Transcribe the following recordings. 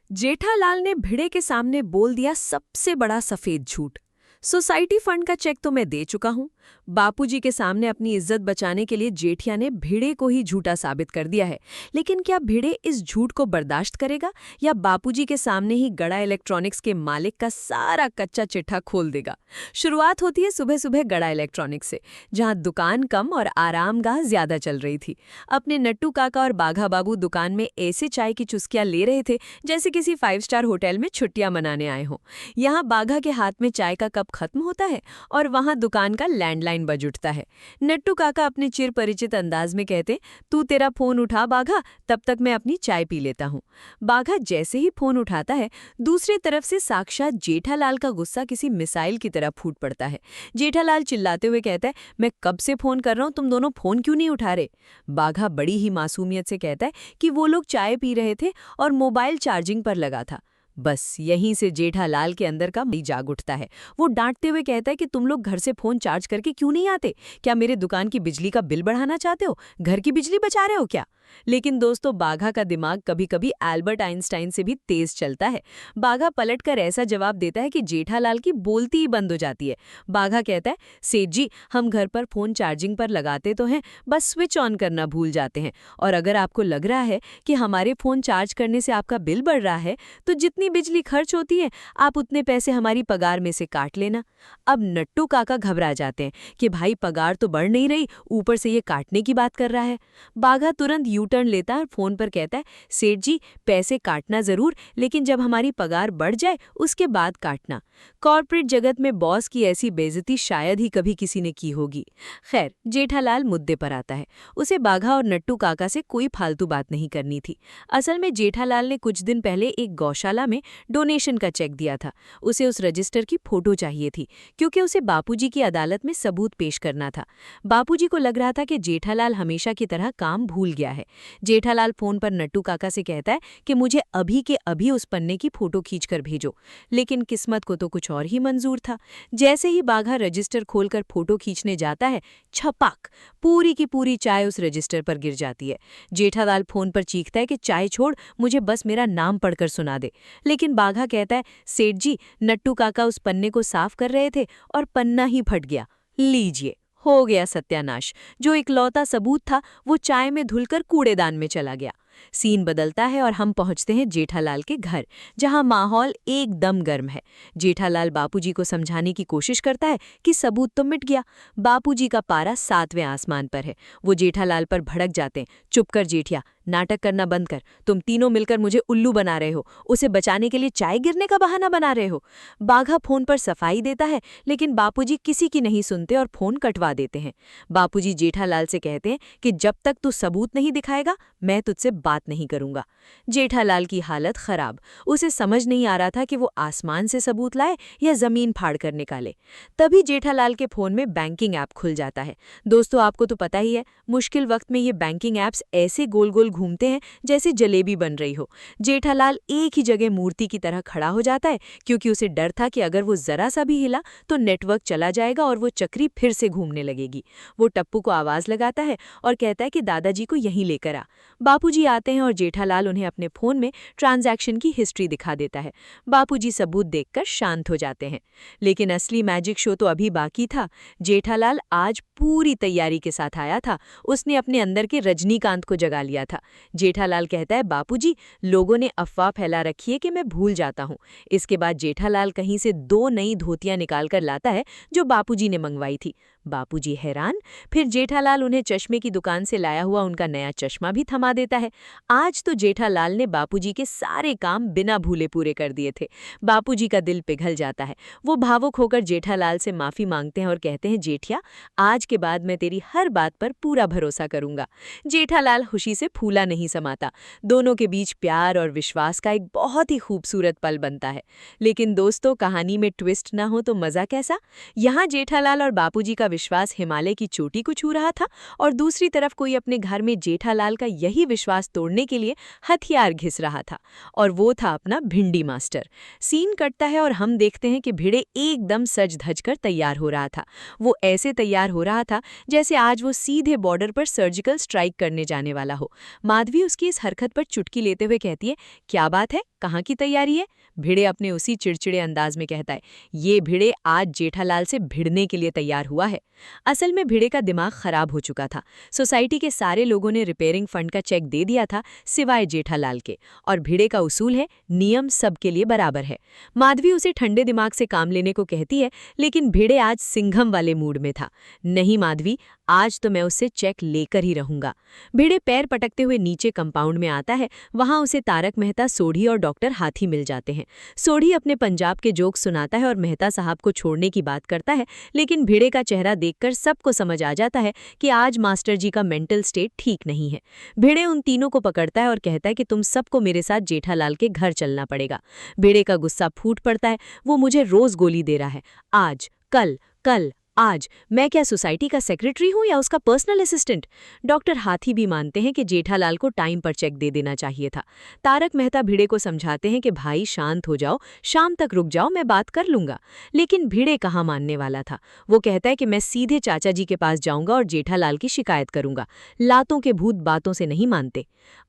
जेठालाल ने भिड़े के सामने बोल दिया सबसे बड़ा सफेद झूठ। सोसाइटी फंड का चेक तो मैं दे चुका हूं। बापूजी के सामने अपनी इज्जत बचाने के लिए जेठिया ने भिड़े को ही झूठा साबित कर दिया है। लेकिन क्या भिड़े इस झूठ को बर्दाश्त करेगा या बापूजी के सामने ही गड़ा इलेक्ट्रॉनिक्स के मालिक का सारा कच्चा चिट्ठा खोल देगा? शुरुआत होती है सुबह सुबह गड़ा इलेक्ट्रॉनिक्स से, जहां दुकान कम और आरामगाह ज्यादा चल रही थी। अपने नट्टू काका और बाघा बाबू दुकान में ऐसे चाय की चुस्कियां ले रहे थे जैसे किसी 5 स्टार होटल में छुट्टियां मनाने आए हों। यहाँ बाघा के हाथ में चाय का कप खत्म होता है और वहां दुकान का लैंडलाइन बज उठता है। नट्टू काका अपने चिर परिचित अंदाज में कहते, तू तेरा फोन उठा बाघा, तब तक मैं अपनी चाय पी लेता हूँ। बाघा जैसे ही फोन उठाता है, दूसरी तरफ से साक्षात जेठालाल का गुस्सा किसी मिसाइल की तरह फूट पड़ता है। जेठालाल चिल्लाते हुए कहता है, मैं कब से फोन कर रहा हूँ, तुम दोनों फोन क्यों नहीं उठा रहे? बाघा बड़ी ही मासूमियत से कहता है कि वो लोग चाय पी रहे थे और मोबाइल चार्जिंग पर लगा था। बस यहीं से जेठालाल के अंदर का मई जाग उठता है। वो डांटते हुए कहता है कि तुम लोग घर से फोन चार्ज करके क्यों नहीं आते? क्या मेरे दुकान की बिजली का बिल बढ़ाना चाहते हो? घर की बिजली बचा रहे हो क्या? लेकिन दोस्तों, बाघा का दिमाग कभी कभी एल्बर्ट आइंस्टाइन से भी तेज चलता है। बाघा पलटकर ऐसा जवाब देता है कि जेठालाल की बोलती ही बंद हो जाती है। बाघा कहता है, सेठ जी, हम घर पर फोन चार्जिंग पर लगाते तो हैं, बस स्विच ऑन करना भूल जाते हैं। और अगर आपको लग रहा है कि हमारे फोन चार्ज करने से आपका बिल बढ़ रहा है, तो जितनी बिजली खर्च होती है आप उतने पैसे हमारी पगार में से काट लेना। अब नट्टू काका घबरा जाते हैं कि भाई पगार तो बढ़ नहीं रही, ऊपर से ये काटने की बात कर रहा है। बाघा तुरंत यू टर्न लेता है और फोन पर कहता है, सेठ जी, पैसे काटना जरूर, लेकिन जब हमारी पगार बढ़ जाए उसके बाद काटना। कॉर्पोरेट जगत में बॉस की ऐसी बेइज्जती शायद ही कभी किसी ने की होगी। खैर, जेठालाल मुद्दे पर आता है। उसे बाघा और नट्टू काका से कोई फालतू बात नहीं करनी थी। असल में जेठालाल ने कुछ दिन पहले एक गौशाला में डोनेशन का चेक दिया था। उसे उस रजिस्टर की फोटो चाहिए थी, क्योंकि उसे बापूजी की अदालत में सबूत पेश करना था। बापूजी को लग रहा था कि जेठालाल हमेशा की तरह काम भूल गया है। जेठालाल फोन पर नट्टू काका से कहता है कि मुझे अभी के अभी उस पन्ने की फोटो खींचकर भेजो। लेकिन किस्मत को तो कुछ और ही मंजूर था। जैसे ही बाघा रजिस्टर खोलकर फोटो खींचने जाता है, छपाक, पूरी की पूरी चाय उस रजिस्टर पर गिर जाती है। जेठालाल फोन पर चीखता है कि चाय छोड़, मुझे बस मेरा नाम पढ़कर सुना दे। लेकिन बाघा कहता है, सेठ जी, नट्टू काका उस पन्ने को साफ कर रहे थे और पन्ना ही फट गया। लीजिए, हो गया सत्यानाश। जो इकलौता सबूत था वो चाय में धुलकर कूड़ेदान में चला गया। सीन बदलता है और हम पहुंचते हैं जेठालाल के घर, जहां माहौल एकदम गर्म है। जेठालाल बापूजी को समझाने की कोशिश करता है कि सबूत तो मिट गया। बापूजी का पारा 7वें आसमान पर है। वो जेठालाल पर भड़क जाते हैं, चुप कर जेठिया, नाटक करना बंद कर। तुम तीनों मिलकर मुझे उल्लू बना रहे हो, उसे बचाने के लिए चाय गिरने का बहाना बना रहे हो। बाघा फोन पर सफाई देता है, लेकिन बापूजी किसी की नहीं सुनते और फोन कटवा देते हैं। बापूजी जेठालाल से कहते हैं कि जब तक तू सबूत नहीं दिखाएगा, मैं तुझसे बात नहीं करूंगा। जेठालाल की हालत खराब। उसे समझ नहीं आ रहा था कि वो आसमान से सबूत लाए या जमीन फाड़ कर निकाले। तभी जेठालाल के फोन में बैंकिंग ऐप खुल जाता है। दोस्तों, आपको तो पता ही है, मुश्किल वक्त में ये बैंकिंग ऐप्स ऐसे गोल गोल घूमते हैं जैसे जलेबी बन रही हो। जेठालाल एक ही जगह मूर्ति की तरह खड़ा हो जाता है, क्योंकि उसे डर था कि अगर वो जरा सा भी हिला तो नेटवर्क चला जाएगा और वो चक्री फिर से घूमने लगेगी। वो टप्पू को आवाज लगाता है और कहता है कि दादाजी को यहीं लेकर आ। बापूजी आते हैं और जेठालाल उन्हें अपने फोन में ट्रांजैक्शन की हिस्ट्री दिखा देता है। बापूजी सबूत देखकर शांत हो जाते हैं। लेकिन असली मैजिक शो तो अभी बाकी था। जेठालाल आज पूरी तैयारी के साथ आया था। उसने अपने अंदर के रजनीकांत को जगा लिया था। जेठालाल कहता है, बापूजी, लोगों ने अफवाह फैला रखी है कि मैं भूल जाता हूँ। इसके बाद जेठालाल कहीं से 2 नई धोतियां निकालकर लाता है जो बापूजी ने मंगवाई थी। बापूजी हैरान। फिर जेठालाल उन्हें चश्मे की दुकान से लाया हुआ उनका नया चश्मा भी थमा देता है। आज तो जेठालाल ने बापूजी के सारे काम बिना भूले पूरे कर दिए थे। बापूजी का दिल पिघल जाता है। वो भावुक होकर जेठालाल से माफी मांगते हैं और कहते हैं, जेठिया, आज के बाद मैं तेरी हर बात पर पूरा भरोसा करूंगा। जेठालाल खुशी से फूला नहीं समाता। दोनों के बीच प्यार और विश्वास का एक बहुत ही खूबसूरत पल बनता है। लेकिन दोस्तों, कहानी में ट्विस्ट ना हो तो मजा कैसा? यहाँ जेठालाल और बापूजी का विश्वास हिमालय की चोटी को छू रहा था और दूसरी तरफ कोई अपने घर में जेठालाल का यही विश्वास तोड़ने के लिए हथियार घिस रहा था। और वो था अपना भिंडी मास्टर। सीन कटता है और हम देखते हैं कि भिड़े एकदम सज धज कर तैयार हो रहा था। वो ऐसे तैयार हो रहा था जैसे आज वो सीधे बॉर्डर पर सर्जिकल स्ट्राइक करने जाने वाला हो। माधवी उसकी इस हरकत पर चुटकी लेते हुए कहती है, क्या बात है, कहाँ की तैयारी है? भिड़े अपने उसी चिड़चिड़े अंदाज में कहता है, ये भिड़े आज जेठालाल से भिड़ने के लिए तैयार हुआ है। असल में भिड़े का दिमाग खराब हो चुका था। सोसाइटी के सारे लोगों ने रिपेयरिंग फंड का चेक दे दिया था सिवाय जेठालाल के, और भिड़े का उसूल है नियम सबके लिए बराबर है। माधवी उसे ठंडे दिमाग से काम लेने को कहती है, लेकिन भिड़े आज सिंघम वाले मूड में था। नहीं माधवी, आज तो मैं उससे चेक लेकर ही रहूंगा। भिड़े पैर पटकते हुए नीचे कंपाउंड में आता है। वहां उसे तारक मेहता, सोढ़ी और डॉक्टर हाथी मिल जाते हैं। सोढ़ी अपने पंजाब के जोक सुनाता है और मेहता साहब को छोड़ने की बात करता है, लेकिन भिड़े का चेहरा देखकर सबको समझ आ जाता है कि आज मास्टर जी का मेंटल स्टेट ठीक नहीं है। भिड़े उन तीनों को पकड़ता है और कहता है कि तुम सबको मेरे साथ जेठालाल के घर चलना पड़ेगा। भिड़े का गुस्सा फूट पड़ता है। वो मुझे रोज गोली दे रहा है, आज, कल, कल, आज। मैं क्या सोसाइटी का सेक्रेटरी हूं या उसका पर्सनल असिस्टेंट? डॉक्टर हाथी भी मानते हैं कि जेठालाल को टाइम पर चेक दे देना चाहिए था। तारक मेहता भिड़े को समझाते हैं कि भाई शांत हो जाओ, शाम तक रुक जाओ, मैं बात कर लूंगा। लेकिन भिड़े कहाँ मानने वाला था। वो कहता है कि मैं सीधे चाचा जी के पास जाऊंगा और जेठालाल की शिकायत करूंगा। लातों के भूत बातों से नहीं मानते।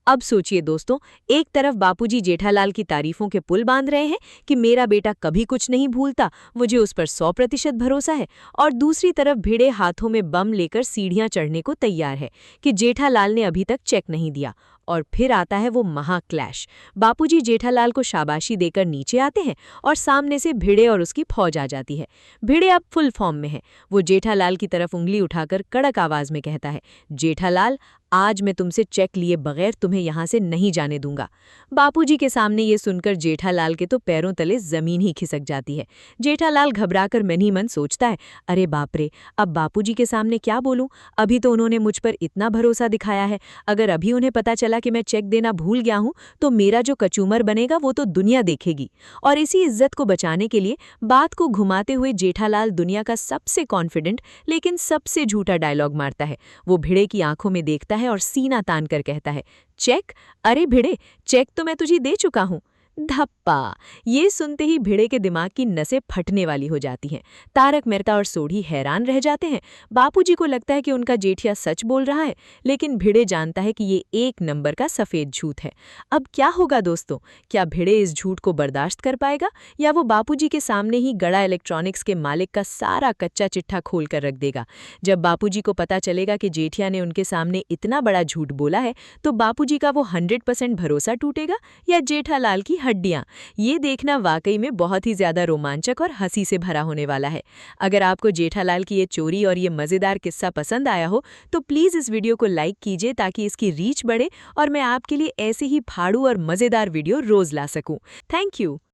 अब सोचिए दोस्तों, एक तरफ बापूजी जेठालाल की तारीफों के पुल बांध रहे हैं कि मेरा बेटा कभी कुछ नहीं भूलता, मुझे उस पर 100% भरोसा है, और दूसरी तरफ भिड़े हाथों में बम लेकर सीढ़ियां चढ़ने को तैयार है कि जेठालाल ने अभी तक चेक नहीं दिया। और फिर आता है वो महाक्लैश। बापूजी जेठालाल को शाबाशी देकर नीचे आते हैं और सामने से भिड़े और उसकी फौज आ जाती है। भिड़े अब फुल फॉर्म में है। वो जेठालाल की तरफ उंगली उठाकर कड़क आवाज में कहता है, जेठालाल, आज मैं तुमसे चेक लिए बगैर तुम्हें यहां से नहीं जाने दूंगा। बापूजी के सामने ये सुनकर जेठालाल के तो पैरों तले जमीन ही खिसक जाती है। जेठालाल घबराकर मन ही मन सोचता है, अरे बाप रे, अब बापूजी के सामने क्या बोलूं? अभी तो उन्होंने मुझ पर इतना भरोसा दिखाया है। अगर अभी उन्हें पता चला कि मैं चेक देना भूल गया हूं तो मेरा जो कचूमर बनेगा वो तो दुनिया देखेगी। और इसी इज्जत को बचाने के लिए बात को घुमाते हुए जेठालाल दुनिया का सबसे कॉन्फिडेंट लेकिन सबसे झूठा डायलॉग मारता है। वो भिड़े की आंखों में देखता है और सीना तान कर कहता है, चेक? अरे भिड़े, चेक तो मैं तुझे दे चुका हूं। धप्पा। ये सुनते ही भिड़े के दिमाग की नसें फटने वाली हो जाती हैं। तारक मेहता और सोढ़ी हैरान रह जाते हैं। बापूजी को लगता है कि उनका जेठिया सच बोल रहा है, लेकिन भिड़े जानता है कि ये एक नंबर का सफेद झूठ है। अब क्या होगा दोस्तों? क्या भिड़े इस झूठ को बर्दाश्त कर पाएगा, या वो बापूजी के सामने ही गड़ा इलेक्ट्रॉनिक्स के मालिक का सारा कच्चा चिट्ठा खोल कर रख देगा? जब बापूजी को पता चलेगा कि जेठिया ने उनके सामने इतना बड़ा झूठ बोला है, तो बापूजी का वो 100% भरोसा टूटेगा या जेठालाल की हड्डियां? ये देखना वाकई में बहुत ही ज्यादा रोमांचक और हंसी से भरा होने वाला है। अगर आपको जेठालाल की ये चोरी और ये मजेदार किस्सा पसंद आया हो तो प्लीज इस वीडियो को लाइक कीजिए ताकि इसकी रीच बढ़े और मैं आपके लिए ऐसे ही फाड़ू और मजेदार वीडियो रोज ला सकूं। Thank you.